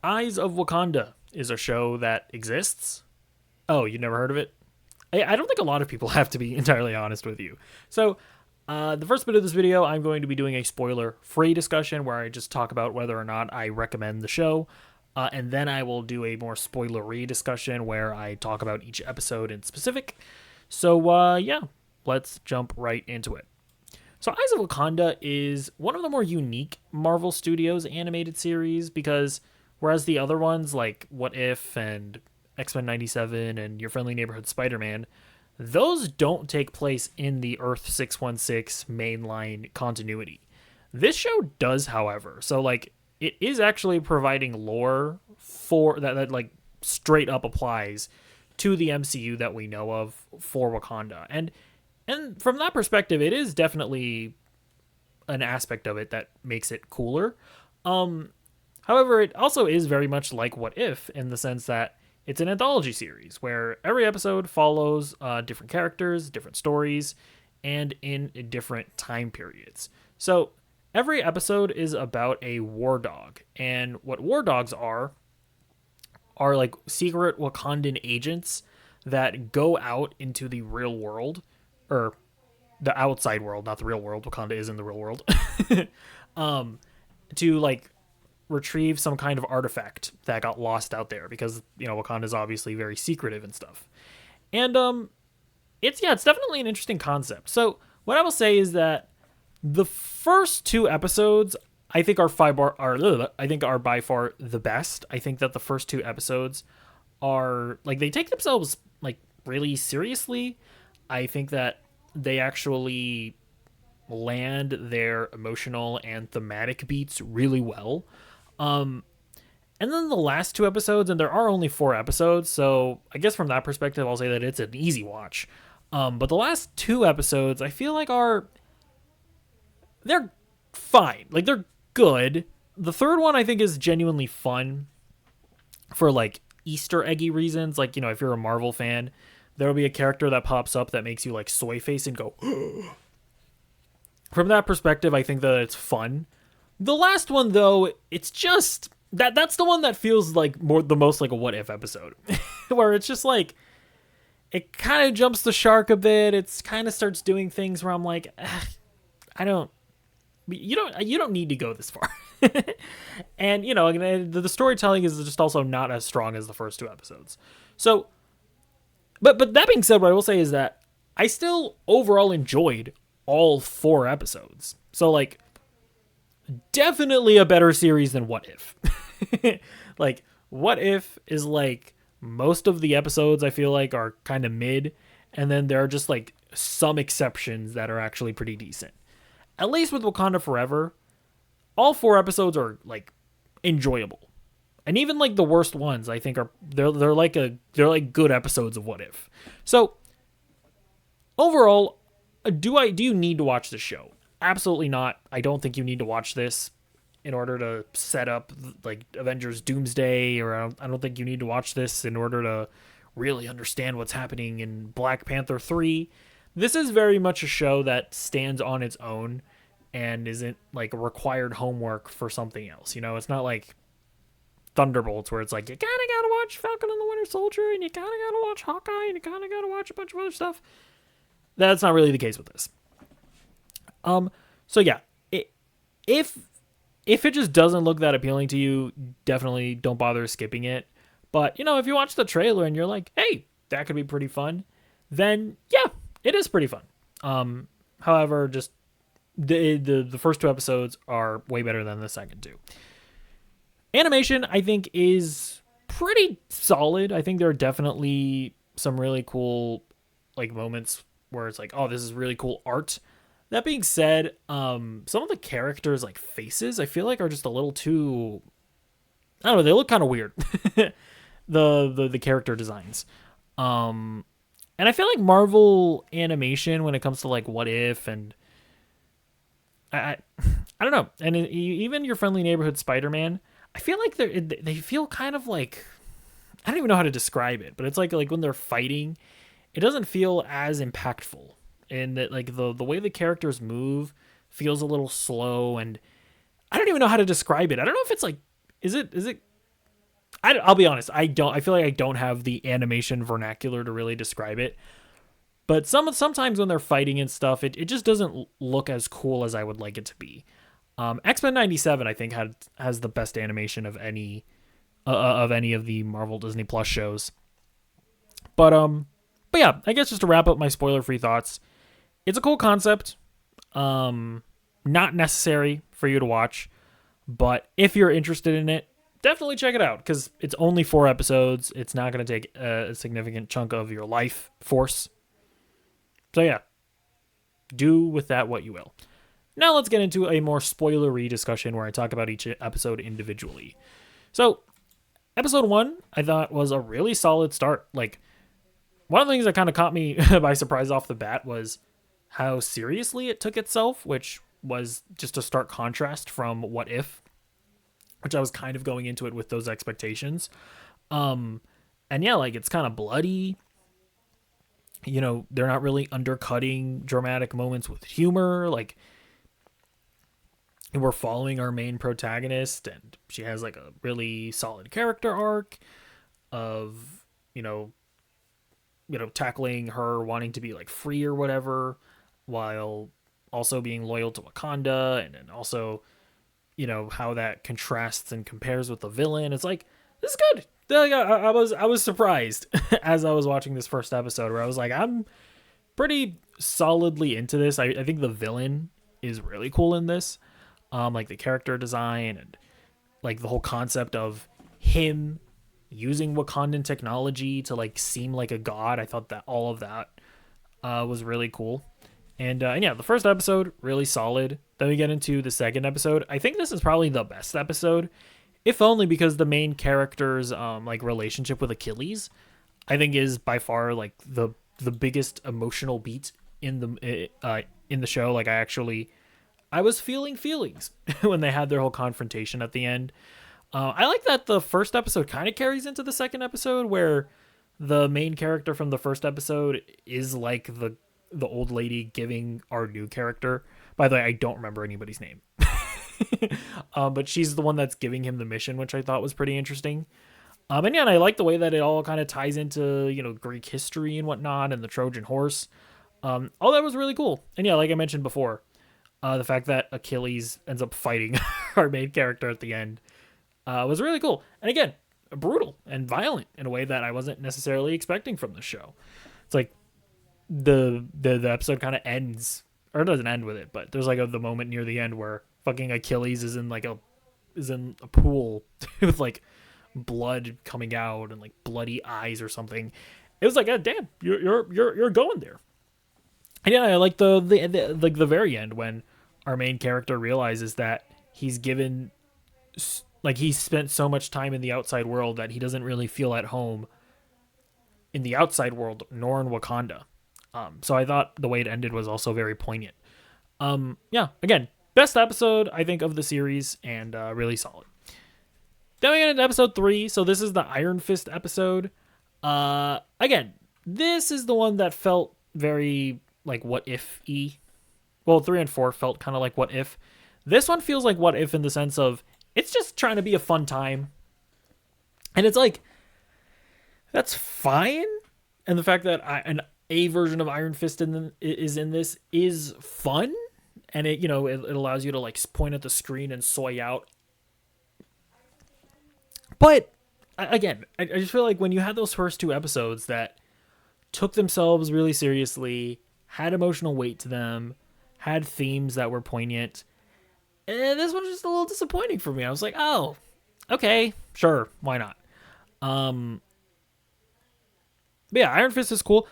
Eyes of Wakanda is a show that exists. Oh, you never heard of it? I don't think a lot of people have, to be entirely honest with you. So, the first bit of this video, I'm going to be doing a spoiler-free discussion where I just talk about whether or not I recommend the show. And then I will do a more spoilery discussion where I talk about each episode in specific. So, yeah, let's jump right into it. So Eyes of Wakanda is one of the more unique Marvel Studios animated series because whereas the other ones like What If and X-Men 97 and Your Friendly Neighborhood Spider-Man, those don't take place in the Earth 616 mainline continuity. This show does, however. So like it is actually providing lore for that like straight up applies to the MCU that we know of for Wakanda. And from that perspective, it is definitely an aspect of it that makes it cooler. However, it also is very much like What If in the sense that it's an anthology series where every episode follows different characters, different stories, and in different time periods. So every episode is about a war dog. And what war dogs are like secret Wakandan agents that go out into the real world, or the outside world, not the real world. Wakanda is in the real world. To like retrieve some kind of artifact that got lost out there because, you know, Wakanda is obviously very secretive and stuff. And it's definitely an interesting concept. So what I will say is that the first two episodes I think are by far the best. I think that the first two episodes are like they take themselves like really seriously. I think that they actually land their emotional and thematic beats really well. And then the last two episodes, and there are only 4 episodes, so I guess from that perspective, I'll say that it's an easy watch. But the last 2 episodes, I feel like they're fine. Like, they're good. The third one, I think, is genuinely fun for, like, Easter eggy reasons. Like, you know, if you're a Marvel fan, there'll be a character that pops up that makes you, like, soy face and go, From that perspective, I think that it's fun. The last one, though, it's just that's the one that feels like the most like a What If episode, where it's just like it kind of jumps the shark a bit. It's kind of starts doing things where I'm like, you don't need to go this far. And you know, the storytelling is just also not as strong as the first 2 episodes. So, but that being said, what I will say is that I still overall enjoyed all 4 episodes. So like, definitely a better series than What If. Like, What If is like most of the episodes I feel like are kind of mid, and then there are just like some exceptions that are actually pretty decent. At least with Wakanda Forever, all 4 episodes are like enjoyable. And even like the worst ones, I think they're like good episodes of What If. So overall, do you need to watch the show? Absolutely not. I don't think you need to watch this in order to set up like Avengers Doomsday, or I don't think you need to watch this in order to really understand what's happening in Black Panther 3. This is very much a show that stands on its own and isn't like required homework for something else. You know, it's not like Thunderbolts where it's like you kind of got to watch Falcon and the Winter Soldier and you kind of got to watch Hawkeye and you kind of got to watch a bunch of other stuff. That's not really the case with this. So yeah, if it just doesn't look that appealing to you, definitely don't bother skipping it. But, you know, if you watch the trailer and you're like, hey, that could be pretty fun, then yeah, it is pretty fun. However, just the first 2 episodes are way better than the second 2. Animation, I think, is pretty solid. I think there are definitely some really cool like moments where it's like, oh, this is really cool art. That being said, some of the characters' like faces, I feel like are just a little too, I don't know, they look kind of weird. the character designs. And I feel like Marvel animation when it comes to like What If and I don't know. And even Your Friendly Neighborhood Spider-Man, I feel like they feel kind of like, I don't even know how to describe it, but it's like when they're fighting, it doesn't feel as impactful. And that like the way the characters move feels a little slow, and I don't even know how to describe it. I don't know if it's like is it I'll be honest, I feel like I don't have the animation vernacular to really describe it. But sometimes when they're fighting and stuff, it just doesn't look as cool as I would like it to be. X-Men 97 I think has the best animation of any of the Marvel Disney Plus shows. But yeah, I guess just to wrap up my spoiler-free thoughts, it's a cool concept. Not necessary for you to watch, but if you're interested in it, definitely check it out because it's only 4 episodes. It's not going to take a significant chunk of your life force. So yeah, do with that what you will. Now let's get into a more spoilery discussion where I talk about each episode individually. So, episode 1, I thought was a really solid start. Like, one of the things that kind of caught me by surprise off the bat was how seriously it took itself, which was just a stark contrast from What If, which I was kind of going into it with those expectations. And yeah, like, it's kind of bloody. You know, they're not really undercutting dramatic moments with humor. Like, we're following our main protagonist, and she has like a really solid character arc of, tackling her wanting to be like free or whatever, while also being loyal to Wakanda, and then also, how that contrasts and compares with the villain. It's like, this is good. Like, I was surprised as I was watching this first episode, where I was like, I'm pretty solidly into this. I think the villain is really cool in this. Like the character design and like the whole concept of him using Wakandan technology to like seem like a god. I thought that all of that was really cool. And yeah, the first episode, really solid. Then we get into the second episode. I think this is probably the best episode, if only because the main character's like relationship with Achilles, I think, is by far like the biggest emotional beat in the show. Like, I was feeling feelings when they had their whole confrontation at the end. I like that the first episode kind of carries into the second episode, where the main character from the first episode is like the old lady giving our new character. By the way, I don't remember anybody's name. But she's the one that's giving him the mission, which I thought was pretty interesting. And yeah, and I like the way that it all kind of ties into, Greek history and whatnot, and the Trojan horse. All that was really cool. And yeah, like I mentioned before, the fact that Achilles ends up fighting our main character at the end was really cool. And again, brutal and violent in a way that I wasn't necessarily expecting from the show. It's like the episode kind of ends, or it doesn't end with it, but there's like the moment near the end where fucking Achilles is in a pool with like blood coming out and like bloody eyes or something. It was like, oh, damn, you're going there. And yeah, I like the very end when our main character realizes that he's spent so much time in the outside world that he doesn't really feel at home in the outside world, nor in Wakanda. So I thought the way it ended was also very poignant. Yeah, again, best episode, I think, of the series, and really solid. Then we get into episode 3. So this is the Iron Fist episode. Again, this is the one that felt very like What If-y. Well, 3 and 4 felt kind of like What If. This one feels like What If in the sense of it's just trying to be a fun time. And it's like, that's fine. And the fact that a version of Iron Fist is in this is fun. And it allows you to like point at the screen and soy out. But again, I just feel like when you had those first 2 episodes that took themselves really seriously, had emotional weight to them, had themes that were poignant, and this one was just a little disappointing for me. I was like, oh, okay, sure, why not? But yeah, Iron Fist is cool.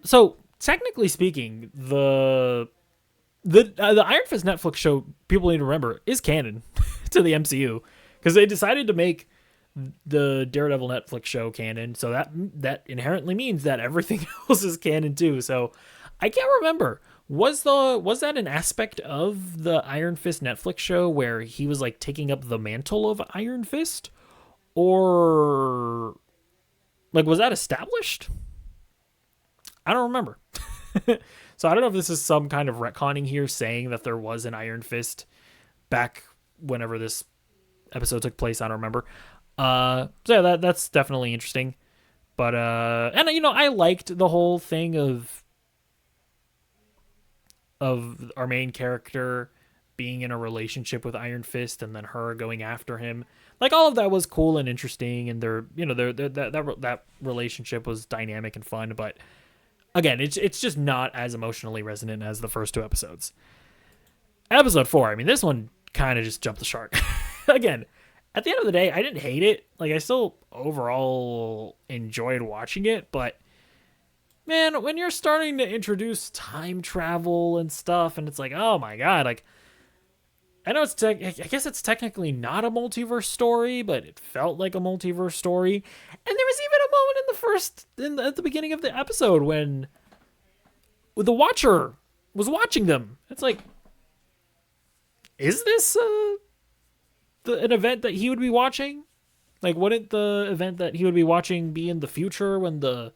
So technically speaking, the Iron Fist Netflix show, people need to remember, is canon to the MCU, because they decided to make the Daredevil Netflix show canon, so that inherently means that everything else is canon too. So I can't remember, was that an aspect of the Iron Fist Netflix show where he was like taking up the mantle of Iron Fist, or like was that established? I don't remember. So I don't know if this is some kind of retconning here, saying that there was an Iron Fist back whenever this episode took place. I don't remember. So yeah, that's definitely interesting. But and I liked the whole thing of our main character being in a relationship with Iron Fist and then her going after him. Like all of that was cool and interesting, and that relationship was dynamic and fun. But again, it's just not as emotionally resonant as the first two episodes. Episode 4, I mean, this one kind of just jumped the shark. Again, at the end of the day, I didn't hate it. Like I still overall enjoyed watching it, but man, when you're starting to introduce time travel and stuff, and it's like, oh my god, like I know I guess it's technically not a multiverse story, but it felt like a multiverse story. And there was even a moment at the beginning of the episode when the Watcher was watching them. It's like, is this an event that he would be watching? Like, wouldn't the event that he would be watching be in the future when the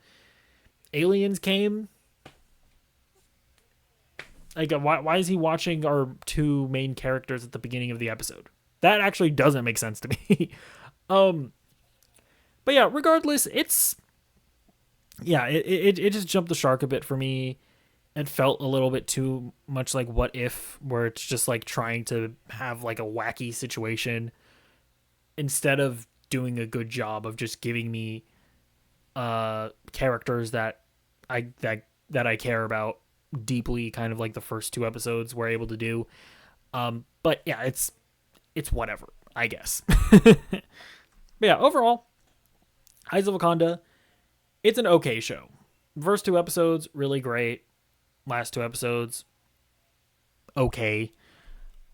aliens came? Like, why is he watching our two main characters at the beginning of the episode? That actually doesn't make sense to me. But yeah, regardless, it just jumped the shark a bit for me. It felt a little bit too much like What If, where it's just like trying to have like a wacky situation instead of doing a good job of just giving me characters that I care about deeply, kind of like the first two episodes were able to do. But yeah, it's whatever, I guess. But yeah, overall, Eyes of Wakanda, it's an okay show. First two episodes, really great. Last two episodes, okay.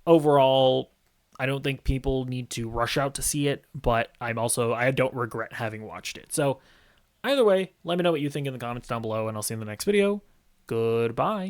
Overall, I don't think people need to rush out to see it, but I don't regret having watched it. So either way, let me know what you think in the comments down below, and I'll see you in the next video. Goodbye.